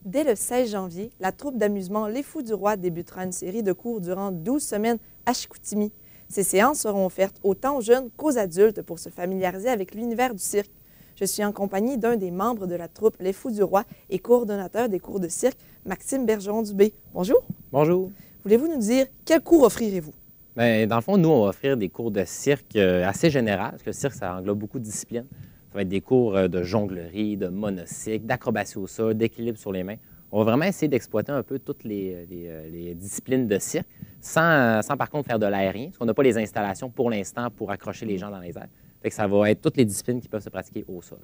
Dès le 16 janvier, la troupe d'amusement Les Fous du Roi débutera une série de cours durant 12 semaines à Chicoutimi. Ces séances seront offertes autant aux jeunes qu'aux adultes pour se familiariser avec l'univers du cirque. Je suis en compagnie d'un des membres de la troupe Les Fous du Roi et coordonnateur des cours de cirque, Maxime Bergeron-Dubé. Bonjour. Bonjour. Voulez-vous nous dire quels cours offrirez-vous? Bien, dans le fond, nous, on va offrir des cours de cirque assez généraux, parce que le cirque, ça englobe beaucoup de disciplines. Ça va être des cours de jonglerie, de monocycle, d'acrobatie au sol, d'équilibre sur les mains. On va vraiment essayer d'exploiter un peu toutes les disciplines de cirque, sans par contre faire de l'aérien, parce qu'on n'a pas les installations pour l'instant pour accrocher les gens dans les airs. Fait que ça va être toutes les disciplines qui peuvent se pratiquer au sol.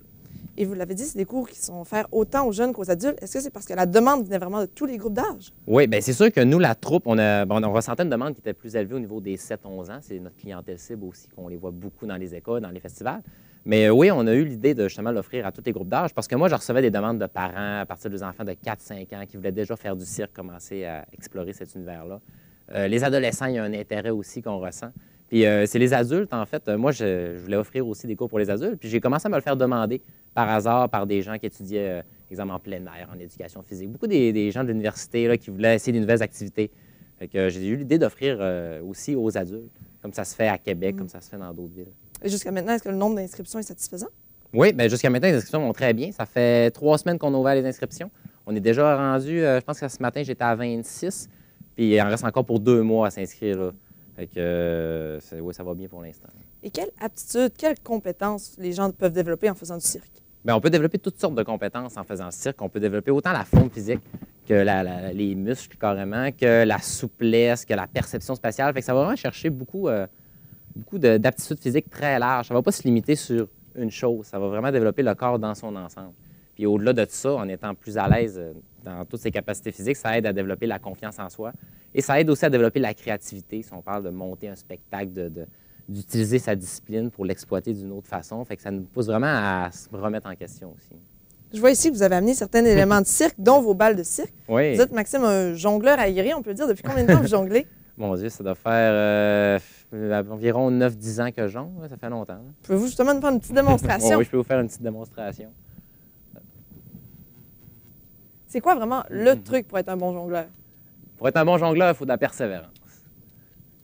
Et vous l'avez dit, c'est des cours qui sont offerts autant aux jeunes qu'aux adultes. Est-ce que c'est parce que la demande venait vraiment de tous les groupes d'âge? Oui, bien c'est sûr que nous, la troupe, on ressentait une demande qui était plus élevée au niveau des 7-11 ans. C'est notre clientèle cible aussi, qu'on les voit beaucoup dans les écoles, dans les festivals. Mais oui, on a eu l'idée de justement l'offrir à tous les groupes d'âge parce que moi, je recevais des demandes de parents à partir des enfants de 4-5 ans qui voulaient déjà faire du cirque, commencer à explorer cet univers-là. Les adolescents, il y a un intérêt aussi qu'on ressent. Puis c'est les adultes, en fait. Moi, je voulais offrir aussi des cours pour les adultes. Puis j'ai commencé à me le faire demander par hasard par des gens qui étudiaient, exemple, en plein air, en éducation physique. Beaucoup des gens de l'université là, qui voulaient essayer de nouvelles activités. Fait que j'ai eu l'idée d'offrir aussi aux adultes, comme ça se fait à Québec, comme ça se fait dans d'autres villes. Et jusqu'à maintenant, est-ce que le nombre d'inscriptions est satisfaisant? Oui, bien jusqu'à maintenant, les inscriptions vont très bien. Ça fait 3 semaines qu'on a ouvert les inscriptions. On est déjà rendu, je pense que ce matin, j'étais à 26, puis il en reste encore pour 2 mois à s'inscrire. Là. Fait que, oui, ça va bien pour l'instant. Et quelle aptitude, quelles compétences les gens peuvent développer en faisant du cirque? Bien, on peut développer toutes sortes de compétences en faisant du cirque. On peut développer autant la forme physique que les muscles carrément, que la souplesse, que la perception spatiale. Fait que ça va vraiment chercher beaucoup d'aptitudes physiques très larges. Ça ne va pas se limiter sur une chose. Ça va vraiment développer le corps dans son ensemble. Puis au-delà de tout ça, en étant plus à l'aise dans toutes ses capacités physiques, ça aide à développer la confiance en soi. Et ça aide aussi à développer la créativité, si on parle de monter un spectacle, d'utiliser sa discipline pour l'exploiter d'une autre façon. Fait que ça nous pousse vraiment à se remettre en question aussi. Je vois ici que vous avez amené certains éléments de cirque, dont vos balles de cirque. Oui. Vous êtes, Maxime, un jongleur aguerri, on peut le dire. Depuis combien de temps vous jonglez? Mon Dieu, ça doit faire environ 9-10 ans que je jongle. Ça fait longtemps. Pouvez-vous justement nous faire une petite démonstration? Oui, je peux vous faire une petite démonstration. C'est quoi vraiment le truc pour être un bon jongleur? Pour être un bon jongleur, il faut de la persévérance.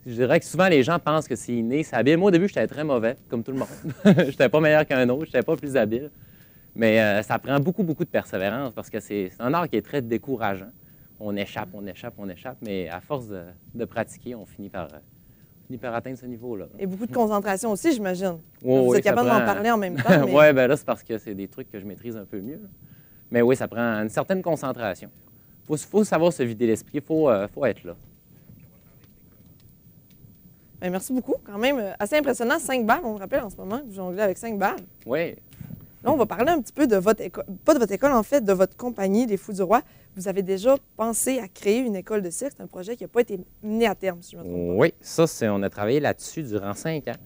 Je dirais que souvent, les gens pensent que c'est inné, c'est habile. Moi, au début, j'étais très mauvais, comme tout le monde. Je n'étais pas meilleur qu'un autre, je n'étais pas plus habile. Mais ça prend beaucoup de persévérance parce que c'est un art qui est très décourageant. On échappe, mais à force de pratiquer, on finit par atteindre ce niveau-là. Et beaucoup de concentration aussi, j'imagine. Oh, vous êtes capable d'en parler en même temps. Mais... Oui, bien là, c'est parce que c'est des trucs que je maîtrise un peu mieux. Mais oui, ça prend une certaine concentration. Il faut savoir se vider l'esprit, il faut être là. Bien, merci beaucoup. Quand même, assez impressionnant. 5 balles, on me rappelle en ce moment que vous jonglez avec 5 balles. Oui. Là, on va parler un petit peu de votre école, pas de votre école en fait, de votre compagnie, Les Fous du Roi. Vous avez déjà pensé à créer une école de cirque. C'est un projet qui n'a pas été mené à terme, si je me trompe pas. Oui, ça, on a travaillé là-dessus durant 5 ans.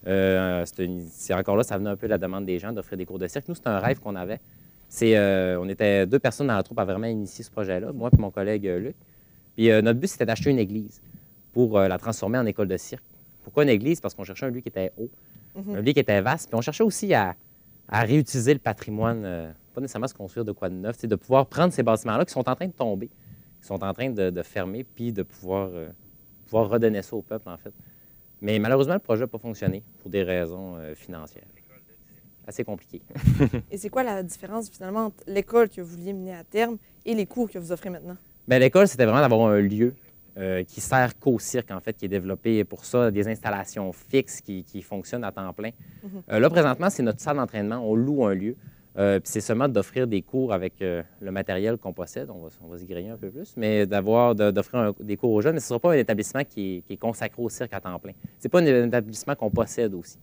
C'est encore là, ça venait un peu de la demande des gens d'offrir des cours de cirque. Nous, c'est un rêve qu'on avait. On était 2 personnes dans la troupe à vraiment initier ce projet-là, moi et mon collègue Luc. Puis notre but, c'était d'acheter une église pour la transformer en école de cirque. Pourquoi une église? Parce qu'on cherchait un lieu qui était haut, un lieu qui était vaste. Puis on cherchait aussi à réutiliser le patrimoine, pas nécessairement se construire de quoi de neuf, de pouvoir prendre ces bâtiments-là qui sont en train de tomber, qui sont en train de fermer, puis de pouvoir redonner ça au peuple, en fait. Mais malheureusement, le projet n'a pas fonctionné pour des raisons financières. Assez compliqué. Et c'est quoi la différence, finalement, entre l'école que vous vouliez mener à terme et les cours que vous offrez maintenant? Bien, l'école, c'était vraiment d'avoir un lieu qui sert qu'au cirque, en fait, qui est développé pour ça, des installations fixes qui fonctionnent à temps plein. Là, présentement, c'est notre salle d'entraînement. On loue un lieu. Puis c'est seulement d'offrir des cours avec le matériel qu'on possède. On va se griller un peu plus, mais d'offrir des cours aux jeunes. Mais ce ne sera pas un établissement qui est consacré au cirque à temps plein. Ce n'est pas un établissement qu'on possède aussi.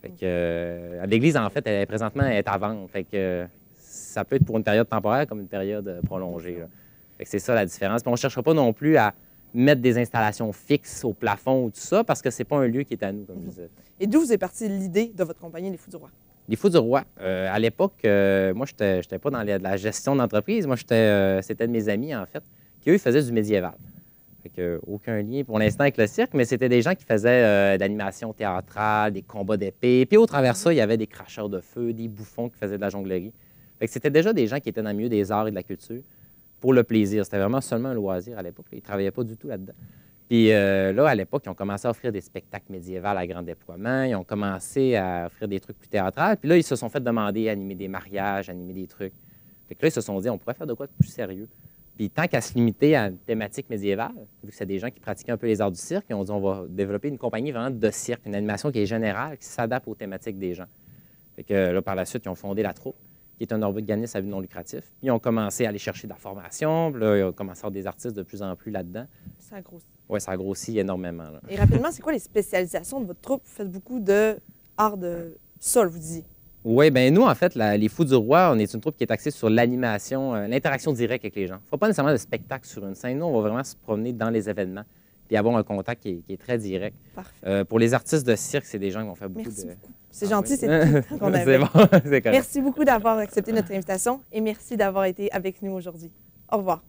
Fait que, l'église, en fait, présentement, elle est à vendre. Fait que, ça peut être pour une période temporaire comme une période prolongée. Là. Fait que c'est ça la différence. Puis on ne cherchera pas non plus à mettre des installations fixes au plafond ou tout ça, parce que c'est pas un lieu qui est à nous, comme je disais. Et d'où vous est partie l'idée de votre compagnie, Les Fous du Roi? Les Fous du Roi, à l'époque, moi, je n'étais pas dans la gestion d'entreprise. Moi, c'était de mes amis, en fait, qui, eux, faisaient du médiéval. Fait que, aucun lien pour l'instant avec le cirque, mais c'était des gens qui faisaient de l'animation théâtrale, des combats d'épée. Puis au travers de ça, il y avait des cracheurs de feu, des bouffons qui faisaient de la jonglerie. Fait que c'était déjà des gens qui étaient dans le milieu des arts et de la culture. pour le plaisir. C'était vraiment seulement un loisir à l'époque. Ils ne travaillaient pas du tout là-dedans. Puis là, à l'époque, ils ont commencé à offrir des spectacles médiévaux à grand déploiement. Ils ont commencé à offrir des trucs plus théâtrales. Puis là, ils se sont fait demander animer des mariages, animer des trucs. Fait que là, ils se sont dit, on pourrait faire de quoi de plus sérieux. Puis tant qu'à se limiter à une thématique médiévale, vu que c'est des gens qui pratiquaient un peu les arts du cirque, ils ont dit, on va développer une compagnie vraiment de cirque, une animation qui est générale, qui s'adapte aux thématiques des gens. Fait que là, par la suite, ils ont fondé la troupe, qui est un organisme à but non lucratif. Puis ils ont commencé à aller chercher de la formation. Puis là, ils ont commencé à avoir des artistes de plus en plus là-dedans. Ça a grossi. Oui, ça a grossi énormément. Là. Et rapidement, c'est quoi les spécialisations de votre troupe? Vous faites beaucoup de art de sol, vous disiez. Oui, bien nous, en fait, les Fous du Roi, on est une troupe qui est axée sur l'animation, l'interaction directe avec les gens. Il ne faut pas nécessairement de spectacle sur une scène. Nous, on va vraiment se promener dans les événements puis avoir un contact qui est très direct. Parfait. Pour les artistes de cirque, c'est des gens qui vont faire beaucoup Merci de... beaucoup. C'est gentil, c'est tout le temps qu'on avait. C'est bon, c'est correct. Merci beaucoup d'avoir accepté notre invitation et merci d'avoir été avec nous aujourd'hui. Au revoir.